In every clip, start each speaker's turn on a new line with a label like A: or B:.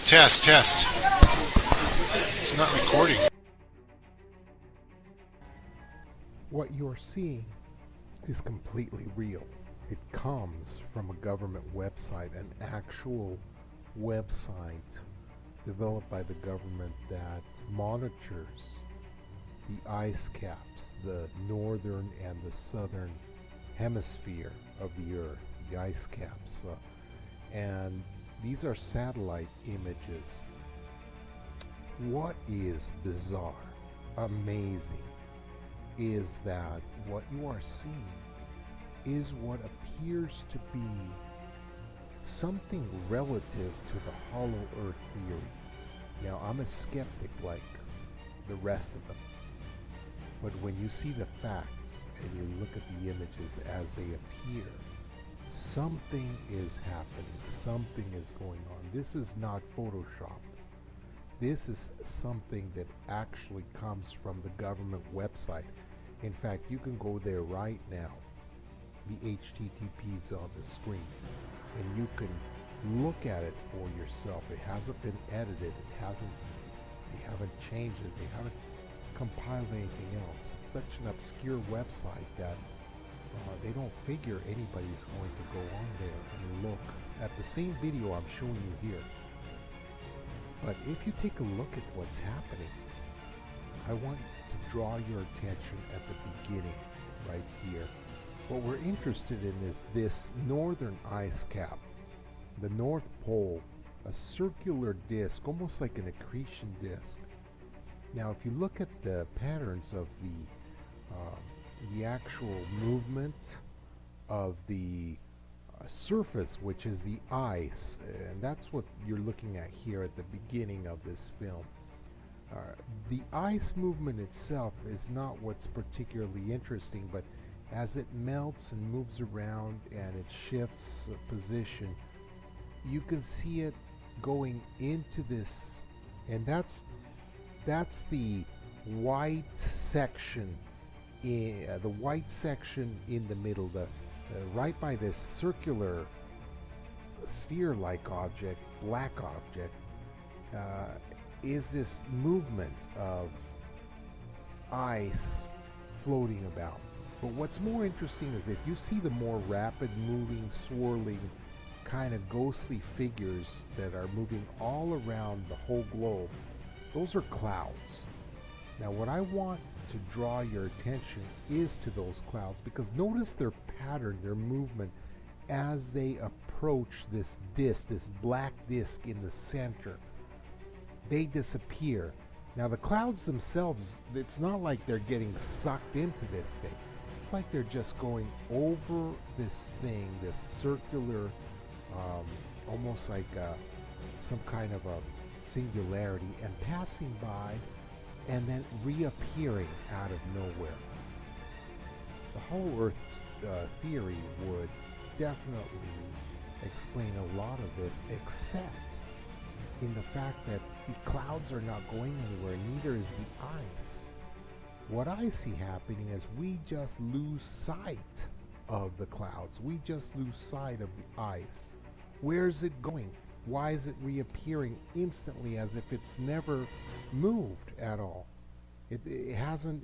A: Test, test. It's not recording.
B: What you are seeing is completely real. It comes from a government website, an actual website developed by the government that monitors the ice caps, the northern and the southern hemisphere of the Earth, the ice caps. And these are satellite images. What is bizarre, amazing, is that what you are seeing is what appears to be something relative to the hollow earth theory. Now, I'm a skeptic like the rest of them, but when you see the facts and you look at the images as they appear, something is happening, something is going on. This is not photoshopped. This is something that actually comes from the government website. In fact, you can go there right now. The HTTP is on the screen, and you can look at it for yourself. It hasn't been edited. They haven't changed it. They haven't compiled anything else. It's such an obscure website that they don't figure anybody's going to go on there and look at the same video I'm showing you here. But if you take a look at what's happening, I want to draw your attention at the beginning, right here. What we're interested in is this northern ice cap, the North Pole, a circular disc, almost like an accretion disc. Now, if you look at the patterns of the actual movement of the surface, which is the ice, and that's what you're looking at here at the beginning of this film. The ice movement itself is not what's particularly interesting, but as it melts and moves around and it shifts position, you can see it going into this, and that's the white section, the white section in the middle, right by this circular sphere-like object, black object, is this movement of ice floating about. But what's more interesting is if you see the more rapid moving, swirling, kind of ghostly figures that are moving all around the whole globe, those are clouds. Now, what I want to draw your attention is to those clouds, because notice their pattern, their movement as they approach this disc, this black disc in the center. They disappear. Now, the clouds themselves, it's not like they're getting sucked into this thing. It's like they're just going over this thing, this circular, almost like some kind of a singularity, and passing by and then reappearing out of nowhere. The Hollow Earth theory would definitely explain a lot of this, except in the fact that the clouds are not going anywhere, neither is the ice. What I see happening is we just lose sight of the clouds. We just lose sight of the ice. Where is it going? Why is it reappearing instantly as if it's never moved at all? It hasn't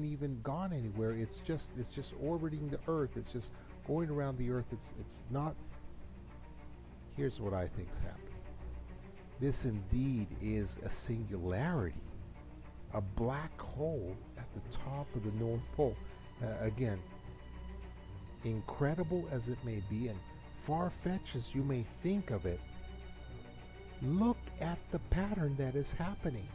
B: even gone anywhere. It's just orbiting the Earth. It's just going around the Earth. It's not. Here's what I think's happening. This indeed is a singularity, a black hole at the top of the North Pole. Again, incredible as it may be, and far-fetched as you may think of it, look at the pattern that is happening.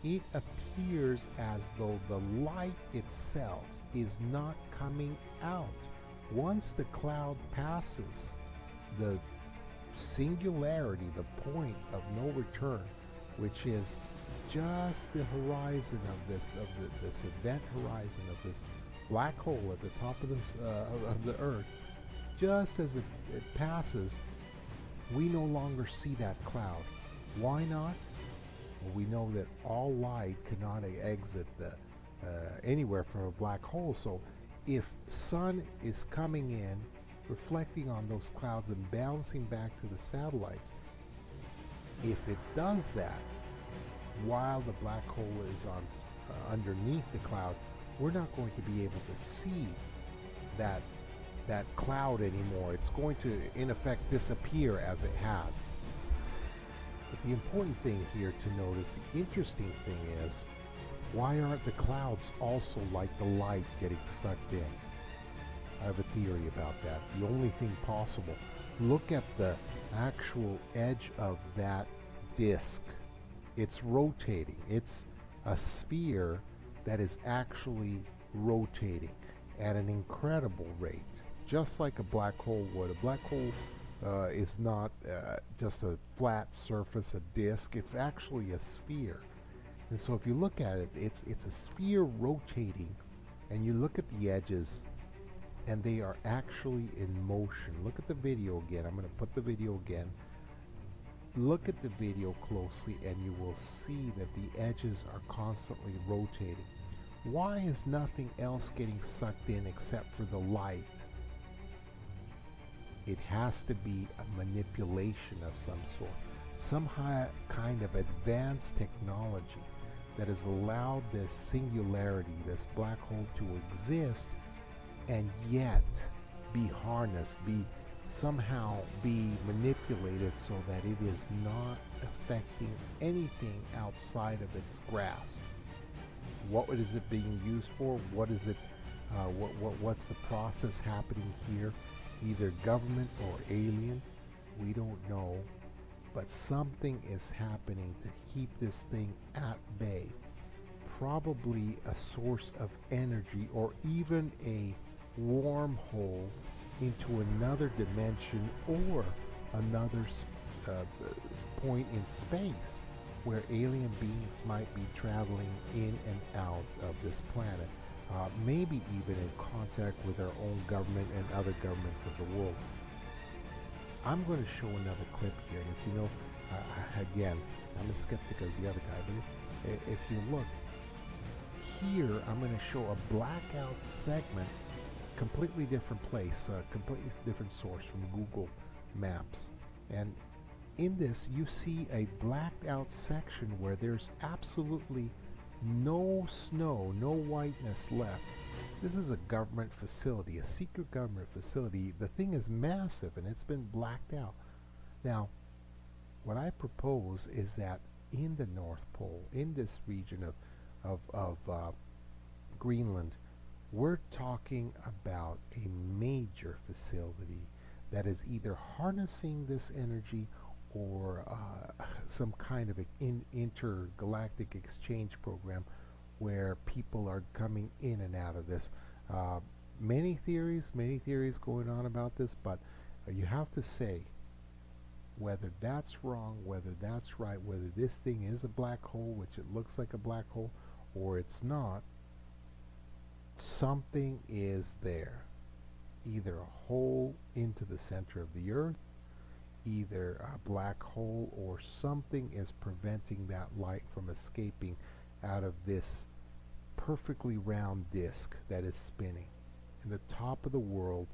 B: It appears as though the light itself is not coming out. Once the cloud passes the singularity, the point of no return, which is just the horizon of this event horizon of this black hole at the top of this of the Earth, just as it passes, we no longer see that cloud. Why not? Well, we know that all light cannot exit anywhere from a black hole. So if sun is coming in, reflecting on those clouds and bouncing back to the satellites, If it does that while the black hole is on underneath the cloud, we're not going to be able to see that cloud anymore. It's going to, in effect, disappear as it has. But the important thing here to notice, the interesting thing is, why aren't the clouds also like the light getting sucked in? I have a theory about that. The only thing possible, look at the actual edge of that disk. It's rotating. It's a sphere that is actually rotating at an incredible rate, just like a black hole would. A black hole is not just a flat surface, a disk. It's actually a sphere. And so if you look at it, it's a sphere rotating, and you look at the edges, and they are actually in motion. Look at the video again. I'm going to put the video again. Look at the video closely, and you will see that the edges are constantly rotating. Why is nothing else getting sucked in except for the light? It has to be a manipulation of some sort, some kind of advanced technology that has allowed this singularity, this black hole, to exist and yet be harnessed, somehow be manipulated so that it is not affecting anything outside of its grasp. What is it being used for? What is it? What's the process happening here? Either government or alien, we don't know, but something is happening to keep this thing at bay. Probably a source of energy, or even a wormhole into another dimension or another point in space where alien beings might be traveling in and out of this planet. Maybe even in contact with our own government and other governments of the world. I'm going to show another clip here, and if you know, again, I'm as skeptic as the other guy, but if you look, here I'm going to show a blackout segment, completely different place, completely different source from Google Maps. And in this, you see a blacked out section where there's absolutely no snow, no whiteness left. This is a government facility, a secret government facility. The thing is massive and it's been blacked out. Now, what I propose is that in the North Pole, in this region of Greenland, we're talking about a major facility that is either harnessing this energy or some kind of an intergalactic exchange program where people are coming in and out of this. Many theories going on about this, but you have to say whether that's wrong, whether that's right, whether this thing is a black hole, which it looks like a black hole, or it's not. Something is there. Either a hole into the center of the Earth, either a black hole, or something is preventing that light from escaping out of this perfectly round disk that is spinning in the top of the world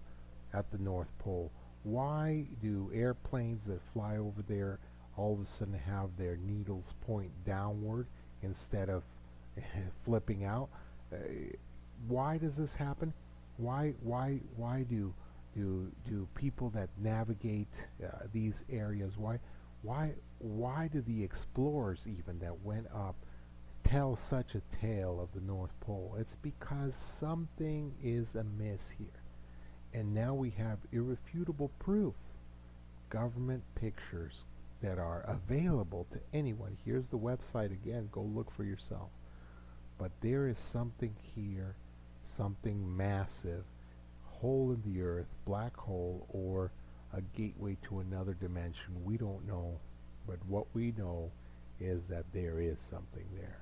B: at the North Pole. Why do airplanes that fly over there all of a sudden have their needles point downward instead of flipping out? Why does this happen? Why do people that navigate these areas, why do the explorers even that went up tell such a tale of the North Pole? It's because something is amiss here. And now we have irrefutable proof. Government pictures that are available to anyone. Here's the website again, go look for yourself. But there is something here, something massive, hole in the earth, black hole, or a gateway to another dimension. We don't know, but what we know is that there is something there.